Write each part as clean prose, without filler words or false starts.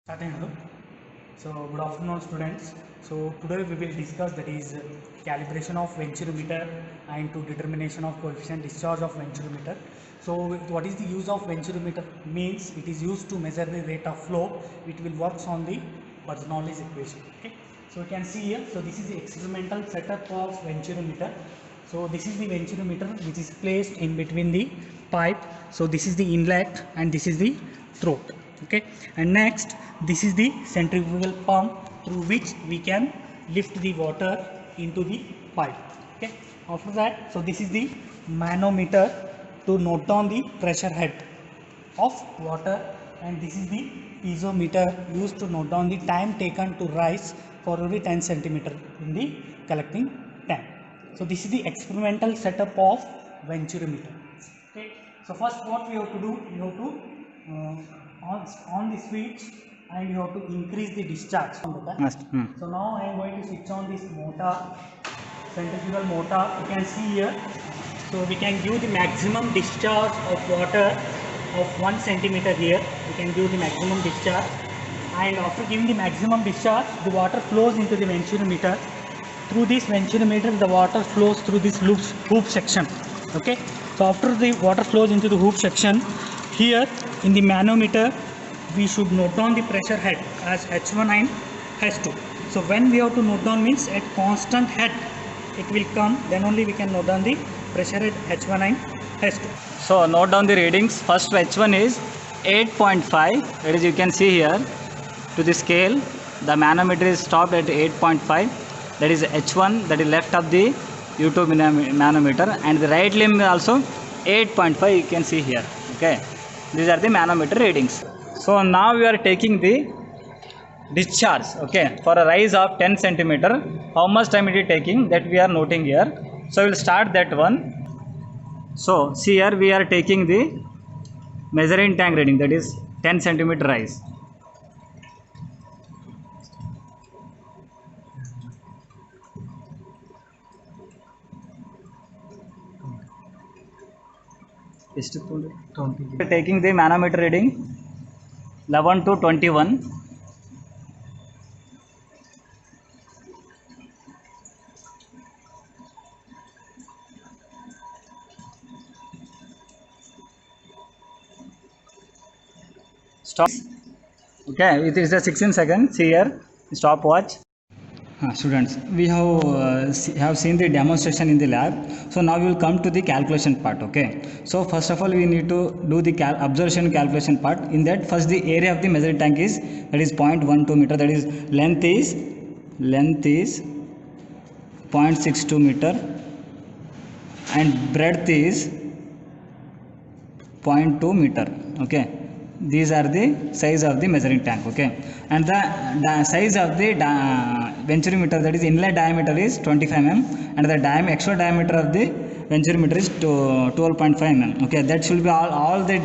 Starting, hello. So good afternoon, students. So today we will discuss that is calibration of venturometer and to determination of coefficient discharge of venturometer. So what is the use of venturometer? Means it is used to measure the rate of flow. It will works on the Bernoulli's equation. Okay. So you can see here. So this is the experimental setup of venturometer. So this is the venturometer which is placed in between the pipe. So this is the inlet and this is the throat. Okay, and next this is the centrifugal pump through which we can lift the water into the pipe. Okay, after that, so this is the manometer to note down the pressure head of water, and this is the piezometer used to note down the time taken to rise for every 10 centimeter in the collecting tank. So this is the experimental setup of venturometer. Okay, so first what we have to do, we have to on the switch and you have to increase the discharge from the tank. So now I am going to switch on this motor, centrifugal motor. You can see here. So we can give the maximum discharge of water of 1 centimeter here. We can give the maximum discharge, and after giving the maximum discharge, the water flows into the venturometer. Through this venturometer, the water flows through this hoop section. Okay. So after the water flows into the hoop section, here in the manometer we should note down the pressure head as H1 and H2. So when we have to note down means at constant head it will come, then only we can note down the pressure at H1 and H2. So note down the readings. First H1 is 8.5, that is you can see here to the scale the manometer is stopped at 8.5, that is H1, that is left of the U2 manometer, and the right limb also 8.5 you can see here. Okay, these are the manometer readings. So now we are taking the discharge, okay, for a rise of 10 centimeter. How much time it is taking, that we are noting here. So we will start that one. So see here we are taking the measuring tank reading, that is 10 centimeter rise. We are taking the manometer reading 11 to 21. Stop. Okay, it is a 16 seconds. See here, stopwatch. Students, we have seen the demonstration in the lab. So now we will come to the calculation part. Okay, so first of all we need to do the observation calculation part. In that, first the area of the measuring tank is, that is 0.12 meter, that is length is 0.62 meter and breadth is 0.2 meter. Okay, these are the size of the measuring tank. Okay, and the size of the venturometer, that is inlet diameter is 25 mm, and the actual diameter of the venturometer is 12.5 mm. Okay, that should be all the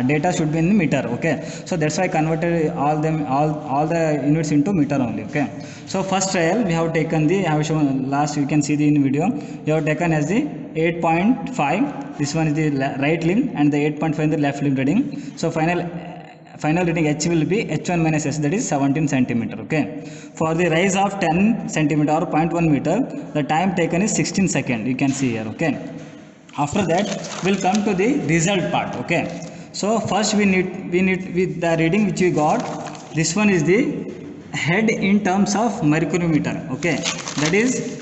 data should be in the meter. Okay, so that's why I converted all the units into meter only. Okay, so first trial we have taken the, I have shown last, you can see the in video, we have taken as the 8.5, this one is the right limb, and the 8.5 in the left limb reading. So final reading H will be H1 minus S, that is 17 centimeter. Okay, for the rise of 10 centimeter or 0.1 meter, the time taken is 16 seconds, you can see here. Okay, after that we'll come to the result part. Okay, so first we need with the reading which we got, this one is the head in terms of mercury meter. Okay, that is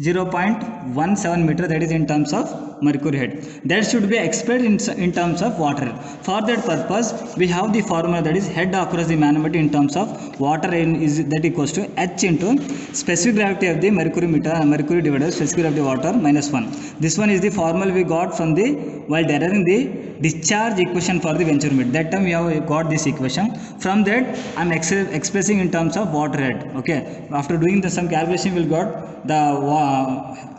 0.17 meter, that is in terms of mercury head. That should be expressed in terms of water head. For that purpose we have the formula, that is head across the manometer in terms of water head is that equals to H into specific gravity of the mercury meter, mercury divided specific gravity of water minus 1. This one is the formula we got from the while deriving the discharge equation for the venturometer. That time we have got this equation. From that I am expressing in terms of water head. Okay, after doing some calculation we will got the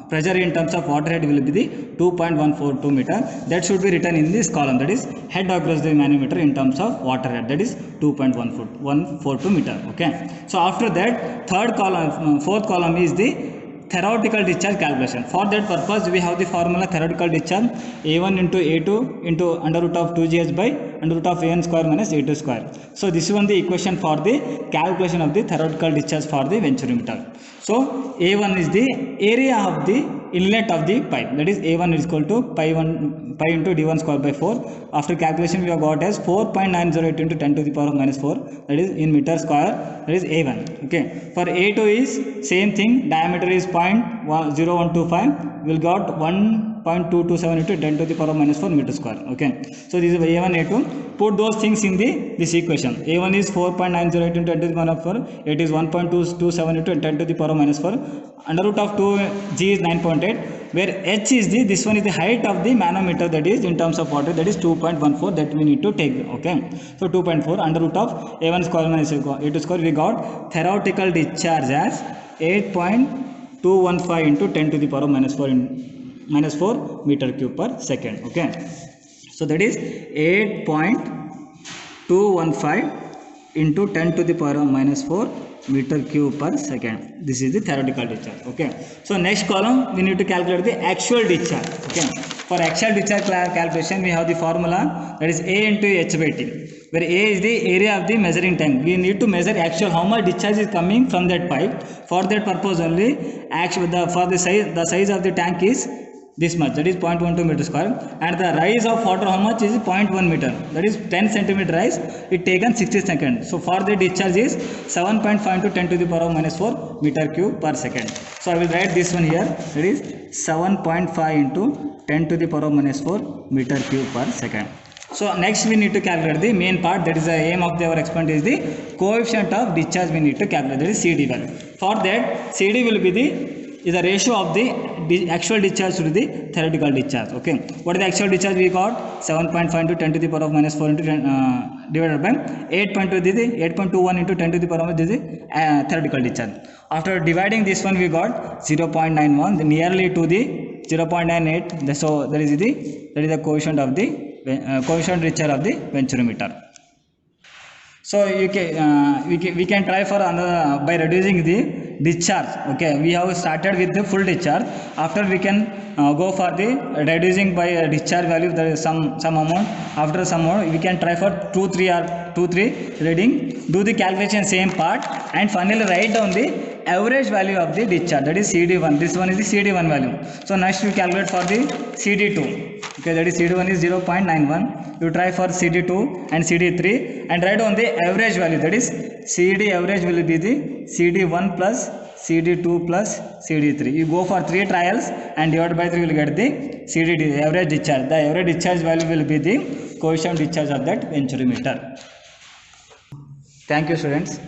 pressure in terms of water head will be the 2.142 meter. That should be written in this column, that is head across the manometer in terms of water head, that is 2.142 meter. Okay, so after that fourth column is the theoretical discharge calculation. For that purpose, we have the formula theoretical discharge A1 into A2 into under root of 2GH by under root of AN square minus A2 square. So this is one the equation for the calculation of the theoretical discharge for the venturimeter. So A1 is the area of the inlet of the pipe, that is A1 is equal to pi into D1 square by 4. After calculation we have got as 4.908 into 10 to the power of minus 4, that is in meter square, that is A1. Okay, for A2 is same thing, diameter is 0.0125, we will got 1.227 into 10 to the power of minus 4 meter square. Okay, so this is A1, A2. Put those things in this equation. A1 is 4.908 into 10 to the power of 4, it is 1.227 into 10 to the power of minus 4, under root of 2G is 9.8, where H is this one is the height of the manometer, that is in terms of water, that is 2.14, that we need to take. Okay, so 2.4 under root of A1 square minus A2 square, we got theoretical discharge as 8.215 into 10 to the power of minus 4 meter cube per second. Okay, so that is 8.215 into 10 to the power of minus 4 meter cube per second. This is the theoretical discharge. Okay, so next column we need to calculate the actual discharge. Okay, for actual discharge calculation we have the formula, that is A into H by T, where A is the area of the measuring tank. We need to measure actual how much discharge is coming from that pipe. For that purpose only, for the size of the tank is this much, that is 0.12 meter square, and the rise of water how much is 0.1 meter, that is 10 centimeter rise, it taken 60 seconds. So for the discharge is 7.5 into 10 to the power of minus 4 meter cube per second. So I will write this one here, that is 7.5 into 10 to the power of minus 4 meter cube per second. So next we need to calculate the main part, that is the aim of our experiment is the coefficient of discharge we need to calculate, that is CD value. For that CD will be the ratio of the actual discharge to the theoretical discharge. Okay, what is the actual discharge? We got 7.5 into 10 to the power of minus 4 into 10, divided by 8.21 into 10 to the power of the theoretical discharge. After dividing this one we got 0.91, nearly to the 0.98. So that is the coefficient of the coefficient discharge of the venturimeter. So we can try for another by reducing the discharge. Okay, we have started with the full discharge. After we can go for the reducing by discharge value, there is some amount. After some amount we can try for 2-3 reading, do the calculation same part, and finally write down the average value of the discharge, that is CD1. This one is the CD1 value. So next we calculate for the CD2. Okay, that is CD1 is 0.91. You try for CD2 and CD3 and write down the average value, that is CD average will be the CD1 plus CD2 plus CD3. You go for 3 trials and divide by 3, you will get the CD average discharge. The average discharge value will be the coefficient discharge of that venturimeter. Thank you, students.